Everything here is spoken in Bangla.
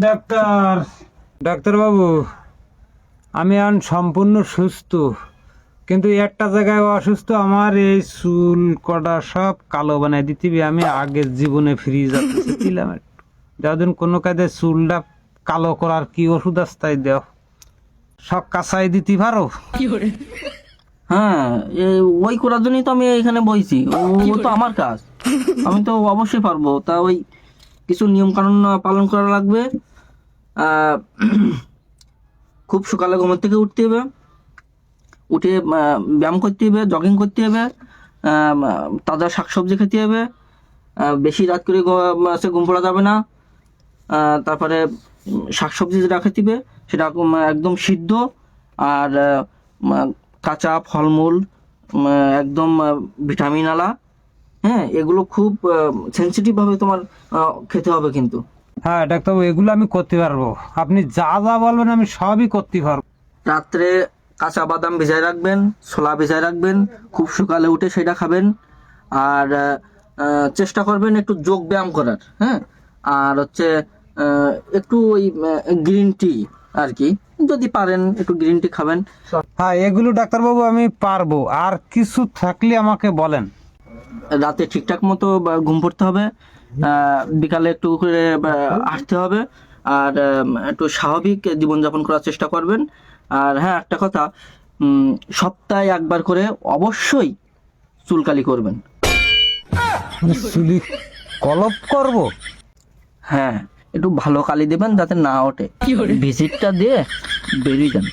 ডাক্তার, ডাক্তারবাবু, আমি এখন সম্পূর্ণ সুস্থ, কিন্তু একটা জায়গায় অসুস্থ। আমার এই চুল কটা সব কালো বানাই দিতে হবে। আমি আগের জীবনে ফিরে যাচ্ছিলাম একটু। যতদিন কোনো কাজে চুলটা কালো করার কি ওষুধ আছে তাই দেও, সব কাঁচাই দিতে পারো? হ্যাঁ, ওই করার জন্যই তো আমি এখানে বইছি। ও তো আমার কাজ, আমি তো অবশ্যই পারবো। তা ওই কিছু নিয়ম কানুন পালন করা লাগবে। আহ, খুব সকালে ঘুমের থেকে উঠতে হবে, উঠে ব্যায়াম করতে হবে, জগিং করতে হবে, তাজা শাকসবজি খেতে হবে, বেশি রাত করে ঘুম পড়া যাবে না। তারপরে শাকসবজি যেটা খেতে হবে সেটা একদম সিদ্ধ, আর কাঁচা ফলমূল, একদম ভিটামিন আলা। হ্যাঁ, এগুলো খুব সেন্সিটিভ ভাবে তোমার খেতে হবে কিন্তু। হ্যাঁ ডাক্তারবাবু, এগুলো আমি করতে পারবো। আপনি যা যা বলবেন আমি সবই করতে পারবো। রাত্রে কাঁচা বাদাম ভিজায় রাখবেন, ছোলা ভিজায় রাখবেন, খুব সকালে উঠে সেটা খাবেন। আর চেষ্টা করবেন একটু যোগ ব্যায়াম করার। হ্যাঁ, আর হচ্ছে একটু ওই গ্রিন টি আর কি, যদি পারেন একটু গ্রিন টি খাবেন। হ্যাঁ, এগুলো ডাক্তারবাবু আমি পারবো। আর কিছু থাকলে আমাকে বলেন। রাতে ঠিকঠাক মতো ঘুম পড়তে হবে, বিকালে একটু করে হাঁটতে হবে, আর একটু স্বাভাবিক জীবনযাপন করার চেষ্টা করবেন। আর হ্যাঁ, একটা কথা, সপ্তাহে একবার করে অবশ্যই চুলকালি করবেন। মানে চুলি কলপ করব? হ্যাঁ, একটু ভালো কালি দেবেন যাতে না ওঠে। ভিজিটটা দিয়ে বেরিয়ে যান।